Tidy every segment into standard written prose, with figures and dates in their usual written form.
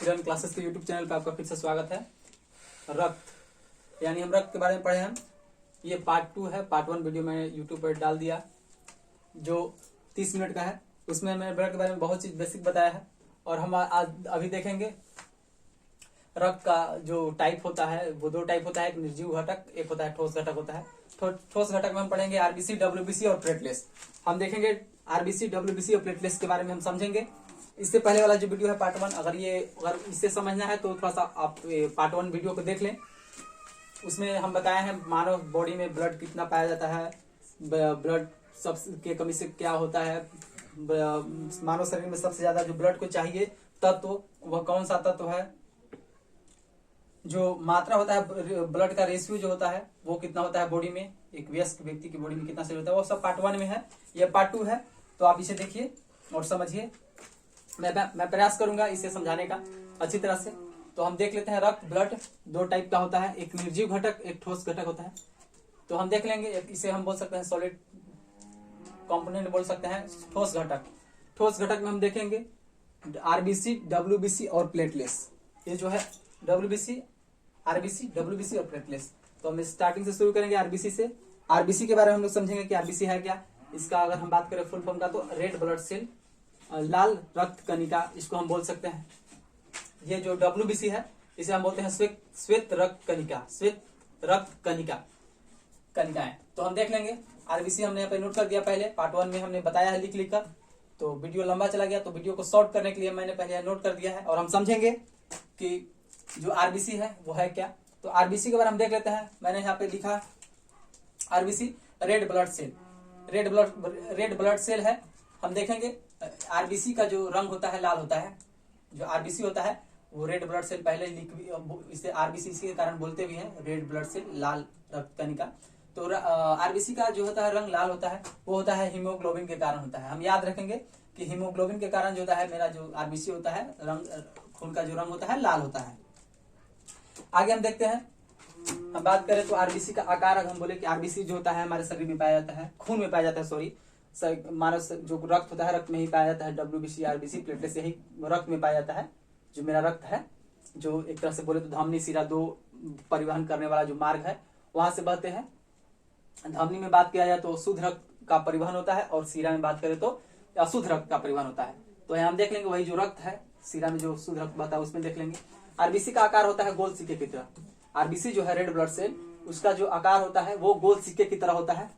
किरण classes के YouTube channel पे आपका फिर से स्वागत है। रक्त यानी हम रक्त के बारे में पढ़े हैं। ये पार्ट 2 है। पार्ट 1 वीडियो मैंने यूट्यूब पर डाल दिया जो 30 मिनट का है। उसमें मैंने ब्लड के बारे में बहुत चीज बेसिक बताया है और हम आज अभी देखेंगे रक्त का जो टाइप होता है वो दो टाइप होता है, एक निर्जीव घटक, एक होता है ठोस घटक होता है। ठोस घटक में हम पढ़ेंगे आरबीसी, डब्ल्यूबीसी और प्लेटलेट्स। हम देखेंगे आरबीसी, डब्ल्यूबीसी और प्लेटलेट्स के बारे में हम समझेंगे। इससे पहले वाला जो वीडियो है पार्ट 1, अगर इसे समझना है तो थोड़ा सा आप पार्ट 1 वीडियो को देख लें। उसमें हम बताए हैं मानव बॉडी में ब्लड कितना पाया जाता है, ब्लड सब के कमी से क्या होता है, मानव शरीर में सबसे ज्यादा जो ब्लड को चाहिए तत्व वह कौन सा तत्व है, जो मात्रा होता है ब्लड का रेशियो जो होता है वो कितना होता है बॉडी में, एक वयस्क व्यक्ति की बॉडी में कितना शरीर होता है, वो सब पार्ट 1 में है। यह पार्ट 2 है, तो आप इसे देखिए और समझिए। मैं प्रयास करूंगा इसे समझाने का अच्छी तरह से। तो हम देख लेते हैं रक्त, ब्लड दो टाइप का होता है, एक निर्जीव घटक, एक ठोस घटक होता है। तो हम देख लेंगे, इसे हम बोल सकते हैं सॉलिड कंपोनेंट बोल सकते हैं, ठोस घटक। ठोस घटक में हम देखेंगे आरबीसी, डब्ल्यूबीसी और प्लेटलेट्स। ये जो है डब्ल्यूबीसी, आरबीसी, डब्ल्यूबीसी और प्लेटलेट्स। तो हम स्टार्टिंग से शुरू करेंगे आरबीसी से। आरबीसी के बारे में हम लोग समझेंगे कि आरबीसी है क्या। इसका अगर हम बात करें फुल फॉर्म का तो रेड ब्लड सेल, लाल रक्त कणिका इसको हम बोल सकते हैं। ये जो डब्ल्यूबीसी है इसे हम बोलते हैं श्वेत रक्त कणिका, श्वेत रक्त कणिका कणिकाएं। तो हम देख लेंगे आरबीसी हमने यहाँ पे नोट कर दिया, पहले पार्ट 1 में हमने बताया है लिख कर। तो वीडियो लंबा चला गया तो वीडियो को शॉर्ट करने के लिए मैंने पहले नोट कर दिया है और हम समझेंगे कि जो आरबीसी है वो है क्या। तो आरबीसी के बारे में हम देख लेते हैं। मैंने यहाँ पे लिखा RBC red blood cell, red blood cell है। हम देखेंगे आरबीसी का जो रंग होता है लाल होता है। जो आरबीसी होता है वो रेड ब्लड सेल, पहले इसे आरबीसी इसी के कारण बोलते भी हैं, रेड ब्लड सेल, लाल रक्त कणिका। तो आरबीसी का जो होता है रंग लाल होता है, वो होता है हीमोग्लोबिन के कारण होता है। हम याद रखेंगे कि हीमोग्लोबिन के कारण जो होता है मेरा जो आरबीसी होता है रंग, खून का जो रंग होता है लाल होता है। आगे हम देखते हैं, हम बात करें तो आरबीसी का आकार, अगर हम बोले कि आरबीसी जो होता है हमारे शरीर में पाया जाता है, खून में पाया जाता है, सॉरी मानव जो रक्त होता है रक्त में ही पाया जाता है। डब्ल्यूबीसी, आरबीसी, प्लेटलेट्स यही रक्त में पाया जाता है। जो मेरा रक्त है जो एक तरह से बोले तो धमनी शिरा दो परिवहन करने वाला जो मार्ग है वहां से बहते हैं। धमनी में बात किया जाए तो शुद्ध रक्त का परिवहन होता है और शिरा में बात करें तो अशुद्ध रक्त का परिवहन होता है। तो यहाँ हम देख लेंगे वही जो रक्त है शिरा में जो शुद्ध रक्त बहता है उसमें देख लेंगे। आरबीसी का आकार होता है गोल सिक्के की तरह। आरबीसी जो है रेड ब्लड सेल, उसका जो आकार होता है वो गोल सिक्के की तरह होता है।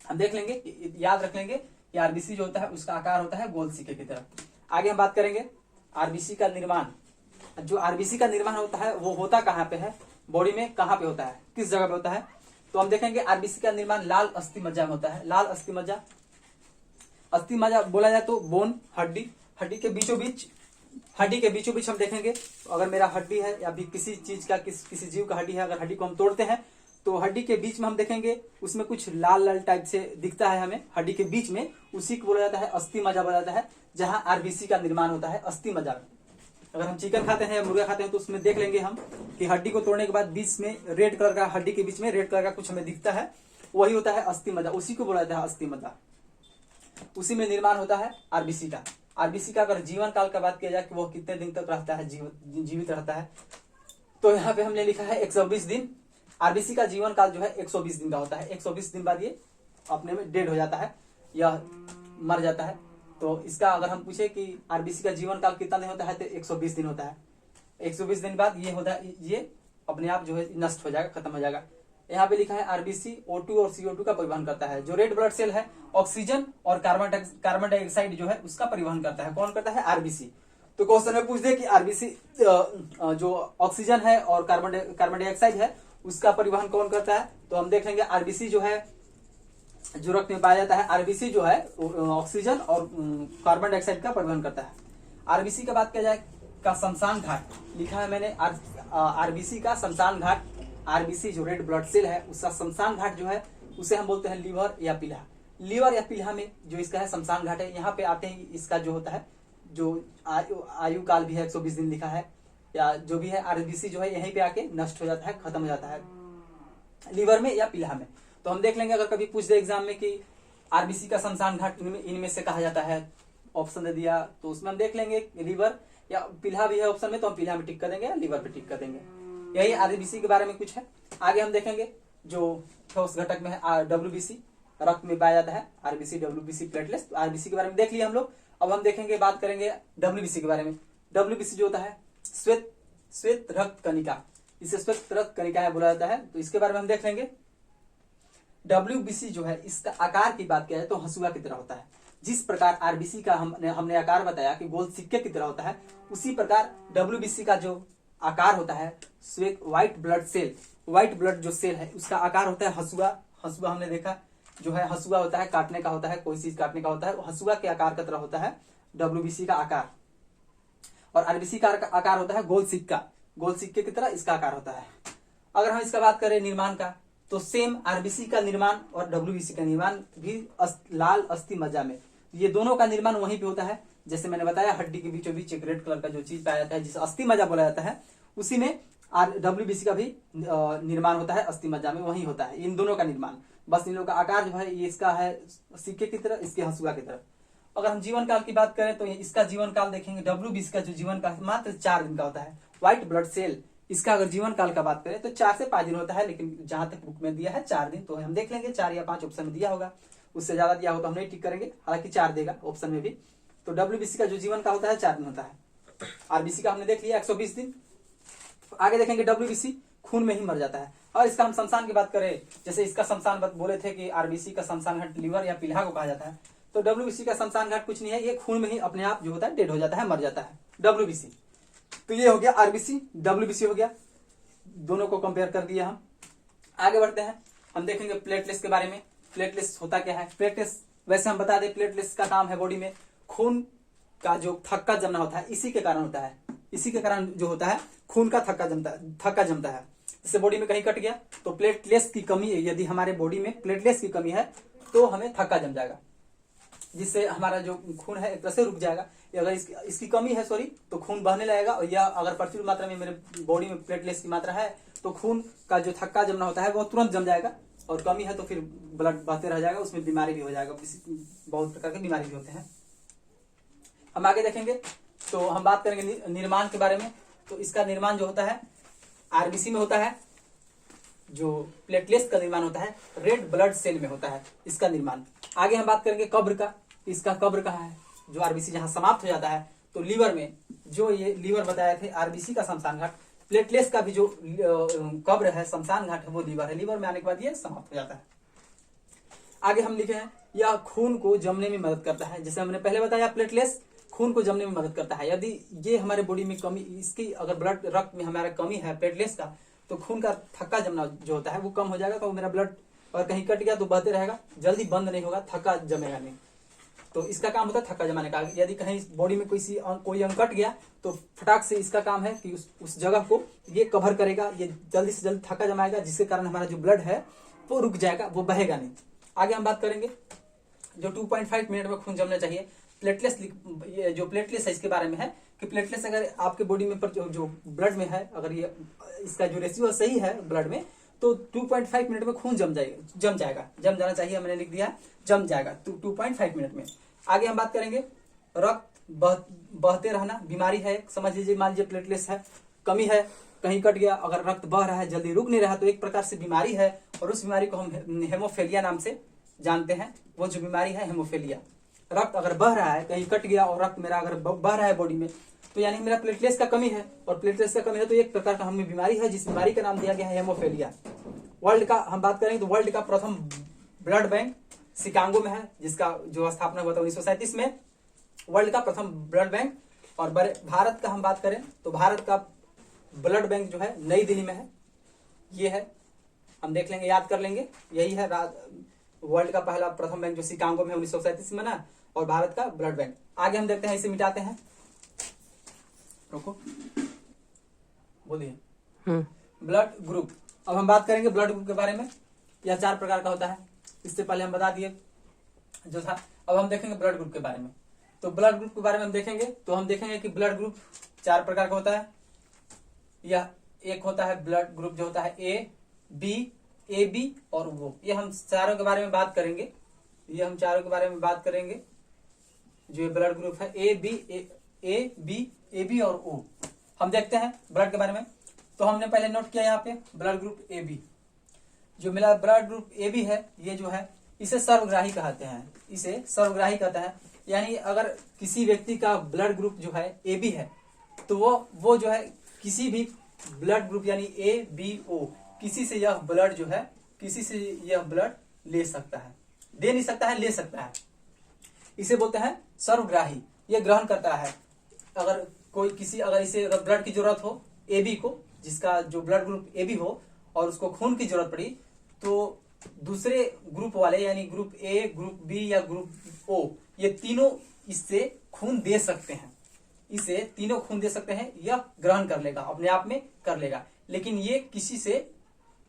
हम देख लेंगे, याद रख लेंगे कि आरबीसी जो होता है उसका आकार होता है गोल सिक्के की तरह। आगे हम बात करेंगे आरबीसी का निर्माण। जो आरबीसी का निर्माण होता है वो होता कहाँ पे है, बॉडी में कहाँ पे होता है, किस जगह पे होता है। तो हम देखेंगे आरबीसी का निर्माण लाल अस्थि मज्जा में होता है। लाल अस्थि मज्जा, अस्थि मज्जा बोला जाए तो बोन, हड्डी के बीचों बीच हम देखेंगे। अगर मेरा हड्डी है या भी किसी चीज का किसी जीव का हड्डी है, अगर हड्डी को हम तोड़ते हैं तो हड्डी के बीच में हम देखेंगे उसमें कुछ लाल लाल टाइप से दिखता है हमें हड्डी के बीच में, उसी को बोला जाता है अस्थि मज्जा बोला जाता है, जहां आरबीसी का निर्माण होता है अस्थि मज्जा में। अगर हम चिकन खाते हैं या मुर्गा खाते हैं तो उसमें देख लेंगे हम कि हड्डी को तोड़ने के बाद बीच में रेड कलर का, हड्डी के बीच में रेड कलर का कुछ हमें दिखता है, वही होता है अस्थि मज्जा, उसी को बोला जाता है अस्थि मज्जा। उसी में निर्माण होता है आरबीसी का। आरबीसी का अगर जीवन काल का बात किया जाए कि वो कितने दिन तक रहता है, जीवित रहता है, तो यहाँ पे हमने लिखा है 120 दिन। आरबीसी का जीवन काल जो है 120 दिन का होता है। 120 दिन बाद ये अपने में डेड हो जाता है या मर जाता है। तो इसका अगर हम पूछे कि आरबीसी का जीवन काल कितना दिन होता है तो 120 दिन होता है। 120 दिन बाद ये होता है, ये अपने आप जो है नष्ट हो जाएगा, खत्म हो जाएगा। यहाँ पे लिखा है आरबीसी O2 और CO2 का परिवहन करता है। जो रेड ब्लड सेल है ऑक्सीजन और कार्बन डाइऑक्साइड जो है उसका परिवहन करता है। कौन करता है? आरबीसी। तो क्वेश्चन में पूछ दे कि आरबीसी जो ऑक्सीजन है और कार्बन डाइऑक्साइड है उसका परिवहन कौन करता है, तो हम देख लेंगे आरबीसी जो है जो रक्त में पाया जाता है, आरबीसी जो है ऑक्सीजन और कार्बन डाइऑक्साइड का परिवहन करता है। आरबीसी का बात किया जाए का शमशान घाट लिखा है मैंने, आरबीसी का शमशान घाट। आरबीसी जो रेड ब्लड सेल है उसका शमशान घाट जो है उसे हम बोलते हैं लीवर या पील्हा। लीवर या पील्हा में जो इसका है शमशान घाट है। यहाँ पे आते हैं इसका जो होता है जो आयु काल भी है 120 दिन लिखा है, या जो भी है आरबीसी जो है यहीं पे आके नष्ट हो जाता है, खत्म हो जाता है लीवर में या पील्हा में। तो हम देख लेंगे अगर कभी पूछ दे एग्जाम में कि आरबीसी का शमशान घाट इनमें से कहा जाता है ऑप्शन दे दिया तो उसमें हम देख लेंगे लीवर या पीला भी है ऑप्शन में तो हम पीला में टिक कर देंगे या लीवर पे टिक कर देंगे। यही आरबीसी के बारे में कुछ है। आगे हम देखेंगे जो ठोस घटक में है डब्ल्यूबीसी, रक्त में पाया जाता है आरबीसी, डब्ल्यूबीसी, प्लेटलेट्स। आरबीसी के बारे में देख लिया हम लोग। अब हम देखेंगे, बात करेंगे डब्ल्यूबीसी के बारे में। डब्ल्यूबीसी जो होता है श्वेत रक्त कणिका, इसे श्वेत रक्त कणिका बोला जाता है। तो इसके बारे में हम देख लेंगे। डब्ल्यूबीसी जो है इसका आकार की बात किया जाए तो हंसुआ की तरह होता है। जिस प्रकार आरबीसी का हमने आकार बताया कि गोल सिक्के की तरह होता है, उसी प्रकार डब्ल्यूबीसी का जो आकार होता है श्वेत व्हाइट ब्लड जो सेल है उसका आकार होता है हंसुआ। हंसुआ हमने देखा जो है हंसुआ होता है काटने का होता है, कोई चीज काटने का होता है, हंसुआ के आकार का तरह होता है डब्ल्यूबीसी का आकार। और आरबीसी का आकार होता है गोल सिक्के की तरह इसका आकार होता है। अगर हम इसका बात करें निर्माण का तो सेम आरबीसी का निर्माण और डब्ल्यूबीसी का निर्माण भी लाल अस्थि मज्जा में, ये दोनों का निर्माण वहीं पे होता है। जैसे मैंने बताया हड्डी के बीचों बीच एक रेड कलर का जो चीज पाया जाता है जिसे अस्थि मज्जा बोला जाता है, उसी में डब्ल्यूबीसी का भी निर्माण होता है अस्थि मज्जा में, वही होता है इन दोनों का निर्माण। बस इन लोगों का आकार जो है ये इसका है सिक्के की तरह, इसके हंसुआ की तरह। अगर हम जीवन काल की बात करें तो इसका जीवन काल देखेंगे, डब्ल्यूबीसी का जो जीवन काल मात्र 4 दिन का होता है। व्हाइट ब्लड सेल इसका अगर जीवन काल का बात करें तो 4 से 5 दिन होता है, लेकिन जहां तक बुक में दिया है 4 दिन, तो हम देख लेंगे 4 या 5 ऑप्शन में दिया होगा। उससे ज्यादा दिया हो तो हम नहीं टिक करेंगे, हालांकि 4 देगा ऑप्शन में भी। तो डब्ल्यूबीसी का जो जीवन काल होता है 4 दिन होता है। आरबीसी का हमने देख लिया 120 दिन। आगे देखेंगे डब्ल्यूबीसी खून में ही मर जाता है। और इसका हम शमशान की बात करें, जैसे इसका शमशान बोले थे कि आरबीसी का शमशान घाट लीवर या पीला को कहा जाता है, तो डब्ल्यूबीसी का शमशान घाट कुछ नहीं है, ये खून में ही अपने आप जो होता है डेड हो जाता है, मर जाता है डब्ल्यूबीसी। तो ये हो गया आरबीसी, डब्ल्यूबीसी हो गया, दोनों को कंपेयर कर दिया हम। आगे बढ़ते हैं, हम देखेंगे प्लेटलेट्स के बारे में। प्लेटलेट्स होता क्या है? प्लेटलेट्स वैसे हम बता दें, प्लेटलेट्स का काम है बॉडी में खून का जो थक्का जमना होता है, इसी के कारण होता है। इसी के कारण जो होता है खून का थक्का जमता है। जैसे बॉडी में कहीं कट गया तो प्लेटलेट्स की कमी, यदि हमारे बॉडी में प्लेटलेट्स की कमी है तो हमें थक्का जम जाएगा, जिससे हमारा जो खून है एक तरह से रुक जाएगा। अगर इसकी कमी है तो खून बहने लगेगा, और या अगर प्रचुर मात्रा में मेरे बॉडी में प्लेटलेट्स की मात्रा है तो खून का जो थक्का जमना होता है वो तुरंत जम जाएगा, और कमी है तो फिर ब्लड बहते रह जाएगा, उसमें बीमारी भी हो जाएगा, बहुत प्रकार की बीमारी भी होते हैं। हम आगे देखेंगे तो हम बात करेंगे निर्माण के बारे में। तो इसका निर्माण जो होता है आरबीसी में होता है, जो प्लेटलेट्स का निर्माण होता है रेड ब्लड सेल में होता है इसका निर्माण। आगे हम बात करेंगे कब्र का। इसका कब्र कहाँ है? जो आरबीसी जहां समाप्त हो जाता है तो लीवर में, जो ये लीवर बताए थे आरबीसी का शमशान घाट, प्लेटलेट्स का भी जो कब्र है शमशान घाट है वो लीवर है। लीवर में आने के बाद ये समाप्त हो जाता है। आगे हम लिखे हैं यह खून को जमने में मदद करता है। जैसे हमने पहले बताया प्लेटलेट्स खून को जमने में मदद करता है। यदि ये हमारे बॉडी में कमी, इसकी अगर ब्लड रक्त में हमारा कमी है प्लेटलेट्स का, तो खून का थक्का जमना जो होता है वो कम हो जाएगा। तो मेरा ब्लड अगर कहीं कट गया तो बहते रहेगा, जल्दी बंद नहीं होगा, थक्का जमेगा नहीं। तो इसका काम होता है थक्का जमाने का। यदि कहीं बॉडी में कोई अंग कट गया तो फटाक से इसका काम है कि उस जगह को ये कवर करेगा, ये जल्दी से जल्दी थक्का जमाएगा, जिसके कारण हमारा जो ब्लड है वो रुक जाएगा, वो बहेगा नहीं। आगे हम बात करेंगे जो 2.5 मिनट में खून जमना चाहिए। प्लेटलेट्स, ये जो प्लेटलेट्स है इसके बारे में है कि प्लेटलेट्स अगर आपके बॉडी में पर जो ब्लड में है, अगर ये इसका जो रेशियो सही है ब्लड में, तो 2.5 मिनट में खून जम जाना चाहिए। मैंने लिख दिया जम जाएगा 2.5 मिनट में। आगे हम बात करेंगे रक्त बहते रहना, बीमारी है समझ लीजिए, मान लीजिए प्लेटलेट्स है कमी है, कहीं कट गया, अगर रक्त बह रहा है जल्दी रुक नहीं रहा, तो एक प्रकार से बीमारी है, और उस बीमारी को हम हेमोफेलिया नाम से जानते हैं। वो जो बीमारी है हेमोफेलिया, रक्त अगर बह रहा है, कहीं कट गया और रक्त मेरा अगर बह रहा है बॉडी में, तो यानी मेरा प्लेटलेट्स का कमी है, और प्लेटलेट्स का कमी है तो एक प्रकार का हमें बीमारी है, जिस बीमारी का नाम दिया गया है हेमोफेलिया। वर्ल्ड का हम बात करेंगे तो वर्ल्ड का प्रथम ब्लड बैंक शिकागो में है, जिसका जो स्थापना हुआ था 1937 में, वर्ल्ड का प्रथम ब्लड बैंक। और भारत का हम बात करें तो भारत का ब्लड बैंक जो है नई दिल्ली में है, ये है, हम देख लेंगे, याद कर लेंगे, यही है वर्ल्ड का पहला प्रथम बैंक जो शिकागो में 1937 में ना, और भारत का ब्लड बैंक। आगे हम देखते हैं, इसे मिटाते हैं, रुको बोलिए। Blood group. अब हम बात करेंगे ब्लड ग्रुप के बारे में। यह 4 प्रकार का होता है, इससे पहले हम बता दिए जो था। अब हम देखेंगे ब्लड ग्रुप के बारे में। तो ब्लड ग्रुप के बारे में हम देखेंगे तो हम देखेंगे कि ब्लड ग्रुप 4 प्रकार का होता है। यह एक होता है ब्लड ग्रुप जो होता है ए बी और वो, ये हम चारों के बारे में बात करेंगे। जो ये ब्लड ग्रुप है ए बी और ओ। हम देखते हैं ब्लड के बारे में। तो हमने पहले नोट किया यहाँ पे ब्लड ग्रुप ए बी। जो मेरा ब्लड ग्रुप ए बी है, ये जो है इसे सर्वग्राही कहते हैं, इसे सर्वग्राही कहते हैं। यानी अगर किसी व्यक्ति का ब्लड ग्रुप जो है ए बी है, तो वो जो है किसी भी ब्लड ग्रुप यानी ए बी ओ किसी से यह ब्लड जो है, किसी से यह ब्लड ले सकता है, दे नहीं सकता है, ले सकता है। इसे बोलते हैं सर्वग्राही। ये ग्रहण करता है। अगर कोई किसी अगर इसे अगर ब्लड की जरूरत हो ए बी को, जिसका जो ब्लड ग्रुप ए बी हो और उसको खून की जरूरत पड़ी, तो दूसरे ग्रुप वाले यानी ग्रुप ए, ग्रुप बी या ग्रुप ओ, ये तीनों इससे खून दे सकते हैं। इसे तीनों खून दे सकते हैं, यह ग्रहण कर लेगा, अपने आप में कर लेगा। लेकिन ये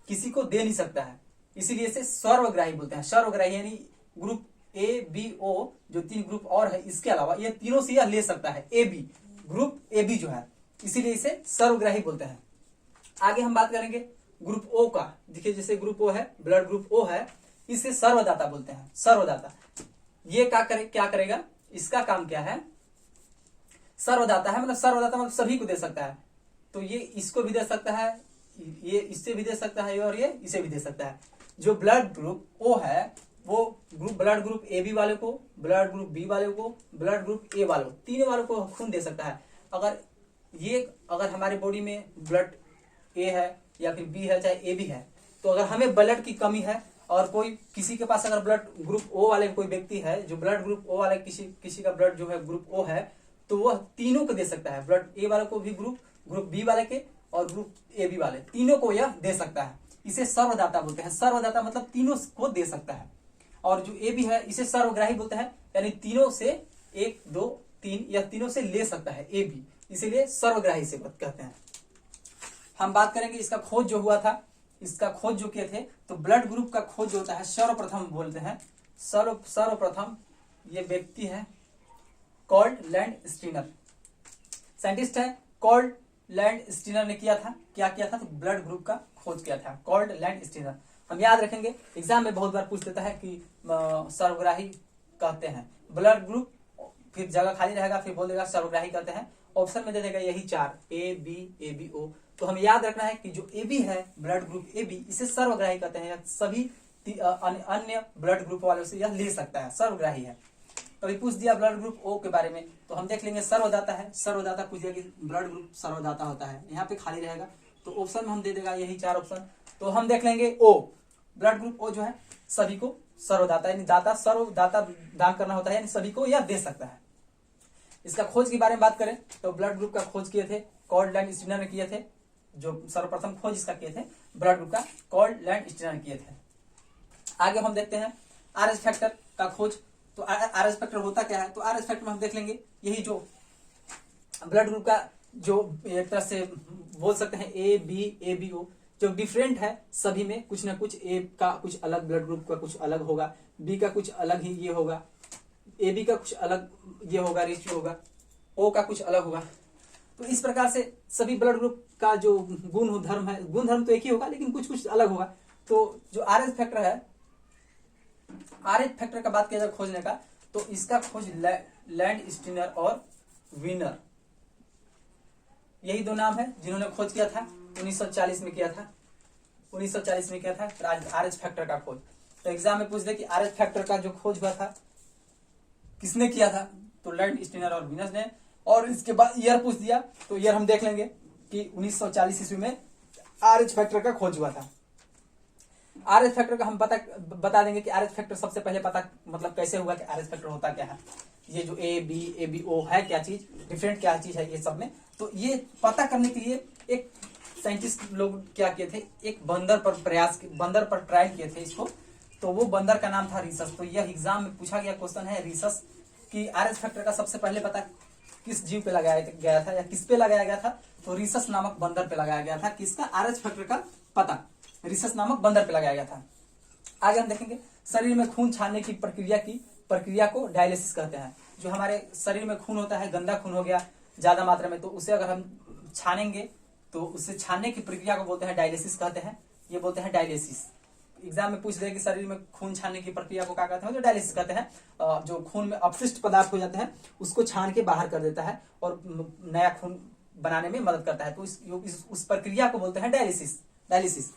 किसी को दे नहीं सकता है, इसीलिए इसे सर्वग्राही बोलते हैं। सर्वग्राही यानी ग्रुप ए बी ओ जो 3 ग्रुप और है, इसके अलावा ये तीनों से यह ले सकता है, A B group A B जो है, इसीलिए इसे सर्वग्राही बोलते हैं। आगे हम बात करेंगे ग्रुप ओ का। देखिए जैसे ग्रुप ओ है, ब्लड ग्रुप ओ है, इसे सर्वदाता बोलते हैं। सर्वदाता ये क्या करेगा, इसका काम क्या है, सर्वदाता है, मतलब सर्वदाता मतलब सभी को दे सकता है। तो ये इसको भी दे सकता है, ये इससे भी दे सकता है और ये इसे भी दे सकता है। जो ब्लड ग्रुप ओ है वो ब्लड ग्रुप ए बी वाले को, ब्लड ग्रुप बी वाले को, ब्लड ग्रुप ए वाले को, तीनों वालों को खून दे सकता है। अगर हमारे बॉडी में ब्लड ए है या फिर बी है चाहे ए बी है, तो अगर हमें ब्लड की कमी है और किसी के पास अगर ब्लड ग्रुप ओ वाले कोई व्यक्ति है, जो ब्लड ग्रुप ओ वाले किसी का ब्लड जो है ग्रुप ओ है, तो वह तीनों को दे सकता है। ब्लड ए वाले को भी ग्रुप बी वाले के और ग्रुप ए बी वाले तीनों को यह दे सकता है। इसे सर्वदाता बोलते हैं। सर्वदाता मतलब तीनों को दे सकता है। और जो ए बी है इसे सर्वग्राही बोलते हैं, यानी तीनों से 1 2 3 या तीनों से ले सकता है ए बी, इसीलिए सर्वग्राही से कहते हैं। हम बात करेंगे इसका खोज जो हुआ था, इसका खोज जो किए थे, तो ब्लड ग्रुप का खोज जो होता है सर्वप्रथम बोलते हैं। सर्वप्रथम ये व्यक्ति है कार्ल लैंड स्टीनर, साइंटिस्ट है। कार्ल लैंड स्टीनर ने किया था, क्या किया था, तो ब्लड ग्रुप का खोज किया था कार्ल लैंड स्टीनर। हम याद रखेंगे, एग्जाम में बहुत बार पूछ देता है कि सर्वग्राही कहते हैं ब्लड ग्रुप, फिर जगह खाली रहेगा, फिर बोल देगा सर्वग्राही कहते हैं। ऑप्शन में दे देगा यही 4 ए बी ओ। तो हमें याद रखना है कि जो ए बी है ब्लड ग्रुप ए बी, इसे सर्वग्राही कहते हैं। सभी अन्य ब्लड ग्रुप वालों से यह ले सकता है, सर्वग्राही है। कभी पूछ दिया ब्लड ग्रुप ओ के बारे में, तो हम देख लेंगे सर्वदाता है। सर्वदाता पूछ दिया कि ब्लड ग्रुप सर्वदाता होता है, यहाँ पे खाली रहेगा, तो ऑप्शन में हम दे देगा यही 4 ऑप्शन। तो हम देख लेंगे ओ, ब्लड ग्रुप ओ जो है सभी को सर्वदाता, यानी दाता, सर्वदाता दान करना होता है, यानी सभी को यह दे सकता है। इसका खोज के बारे में बात करें तो ब्लड ग्रुप का खोज किए थे कार्ल लैंड स्टीनर ने किए थे। जो सर्वप्रथम खोज इसका किए थे ब्लड ग्रुप का कार्ल लैंड स्टीनर किए थे। आगे हम देखते हैं आरएच फैक्टर का खोज। तो आरएच फैक्टर होता क्या है, तो आरएच फैक्टर में हम देख लेंगे यही जो ब्लड ग्रुप का जो एक तरह से बोल सकते हैं ए बी ओ, जो डिफरेंट है सभी में, कुछ ना कुछ, ए का कुछ अलग, ब्लड ग्रुप का कुछ अलग होगा, बी का कुछ अलग ही ये होगा, ए बी का कुछ अलग ये होगा, रेशियो होगा, ओ का कुछ अलग होगा। तो इस प्रकार से सभी ब्लड ग्रुप का जो गुणधर्म है, गुणधर्म तो एक ही होगा लेकिन कुछ कुछ अलग होगा। तो जो आरएच फैक्टर है, आरएच फैक्टर का बात किया जाए खोजने का, तो इसका खोज लैंड स्टीनर और विनर, यही 2 नाम है जिन्होंने खोज किया था। 1940 में किया था, 1940 में किया था आरएच फैक्टर का खोज। तो एग्जाम में पूछ दे कि आरएच फैक्टर का जो खोज हुआ था किसने किया था, तो लैंड स्टीनर और विनर ने। और इसके बाद ईयर पूछ दिया, तो ईयर हम देख लेंगे कि 1940 ईस्वी में आरएच फैक्टर का खोज हुआ था। आरएच फैक्टर का हम बता देंगे कि आरएच फैक्टर सबसे पहले पता मतलब कैसे हुआ कि आरएच फैक्टर होता क्या है। ये जो ए बी ओ है क्या चीज, डिफरेंट क्या चीज है ये सब में, तो ये पता करने के लिए एक साइंटिस्ट लोग क्या किए थे, एक बंदर पर ट्रायल किए थे इसको। तो वो बंदर का नाम था रीसस। तो यह एग्जाम में पूछा गया क्वेश्चन है रीसस कि आरएच फैक्टर का सबसे पहले पता किस जीव पे लगाया गया था या किस पे लगाया गया था, तो रीसस नामक बंदर पे लगाया गया था। किसका, आरएच फैक्टर का पता रीसस नामक बंदर पे लगाया गया था। आगे हम देखेंगे शरीर में खून छानने की प्रक्रिया को डायलिसिस कहते हैं। जो हमारे शरीर में खून होता है, गंदा खून हो गया ज्यादा मात्रा में, तो उसे अगर हम छानेंगे तो उसे छानने की प्रक्रिया को बोलते हैं डायलिसिस कहते हैं। ये बोलते हैं डायलिसिस। एग्जाम में पूछ दे कि शरीर में खून छानने की प्रक्रिया को क्या कहते हैं, जो डायलिसिस कहते हैं। जो खून में अपशिष्ट पदार्थ हो जाते हैं उसको छान के बाहर कर देता है और नया खून बनाने में मदद करता है। तो उस प्रक्रिया को बोलते हैं डायलिसिस।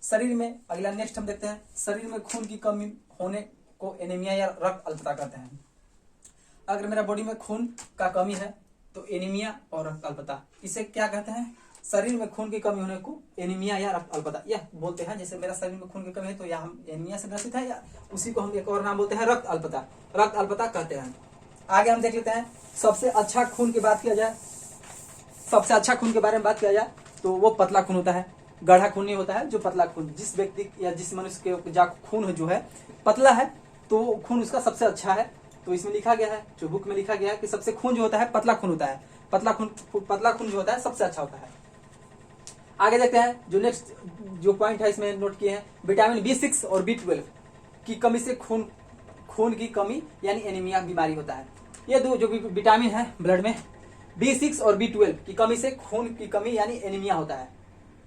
शरीर में अगला नेक्स्ट हम देखते हैं, शरीर में खून की कमी होने को एनीमिया या रक्त अल्पता कहते हैं। अगर मेरा बॉडी में खून का कमी है तो एनीमिया और रक्त अल्पता, इसे क्या कहते हैं, शरीर में खून की कमी होने को एनीमिया या रक्त अल्पता यह बोलते हैं। जैसे मेरा शरीर में खून की कमी है तो या हम एनीमिया से ग्रसित है, या उसी को हम एक और नाम बोलते हैं रक्त अल्पता कहते हैं। आगे हम देख लेते हैं, सबसे अच्छा खून की बात किया जाए, सबसे अच्छा खून के बारे में बात किया जाए तो वो पतला खून होता है, गाढ़ा खून नहीं होता है। जो पतला खून, जिस व्यक्ति या जिस मनुष्य के खून जो है पतला है तो खून उसका सबसे अच्छा है। तो इसमें लिखा गया है, जो बुक में लिखा गया है कि सबसे खून जो होता है पतला खून होता है, पतला खून जो होता है सबसे अच्छा होता है। आगे देखते हैं, जो नेक्स्ट जो पॉइंट है इसमें नोट किए हैं, विटामिन B6 और B12 की कमी से खून की कमी यानी एनीमिया बीमारी होता है। ये दो जो विटामिन है ब्लड में, B6 और B12 की कमी से खून की कमी यानी एनीमिया होता है।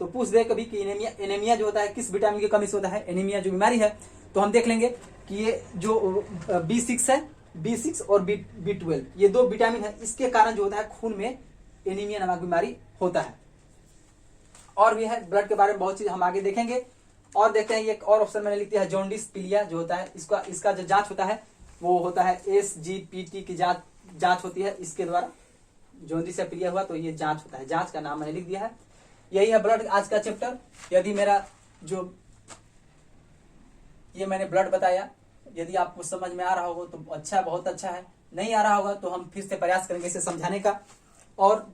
तो पूछ दे कभी कि एनीमिया जो होता है किस विटामिन की कमी से होता है, एनीमिया जो बीमारी है, तो हम देख लेंगे कि ये जो B6 है, B6 और B12 ये दो विटामिन है, इसके कारण जो होता है खून में एनीमिया नामक बीमारी होता है। और भी है ब्लड के बारे में बहुत चीज हम आगे देखेंगे। और देखते हैं, एक और ऑप्शन मैंने लिख दिया है, जॉन्डिस पीलिया जो होता है, इसका जो जांच होता है वो होता है SGPT की जांच होती है। इसके द्वारा जॉन्डिस या पीलिया हुआ तो ये जांच होता है, जांच का नाम मैंने लिख दिया है। यही है ब्लड आज का चैप्टर। यदि मेरा जो ये मैंने ब्लड बताया यदि आपको समझ में आ रहा होगा तो अच्छा, बहुत अच्छा है। नहीं आ रहा होगा तो हम फिर से प्रयास करेंगे इसे समझाने का। और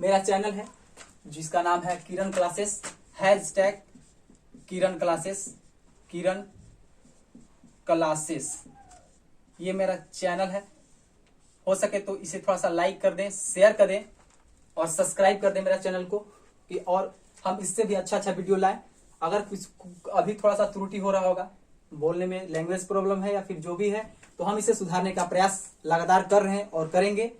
मेरा चैनल है जिसका नाम है किरण क्लासेस, #किरण क्लासेस, ये मेरा चैनल है। हो सके तो इसे थोड़ा सा लाइक कर दें, शेयर कर दें और सब्सक्राइब कर दें मेरा चैनल को, कि और हम इससे भी अच्छा वीडियो लाएं। अगर कुछ अभी थोड़ा सा त्रुटि हो रहा होगा, बोलने में लैंग्वेज प्रॉब्लम है या फिर जो भी है, तो हम इसे सुधारने का प्रयास लगातार कर रहे हैं और करेंगे।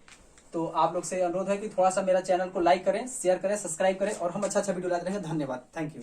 तो आप लोग से अनुरोध है कि थोड़ा सा मेरा चैनल को लाइक करें, शेयर करें, सब्सक्राइब करें और हम अच्छा वीडियो लाते रहें। धन्यवाद, थैंक यू।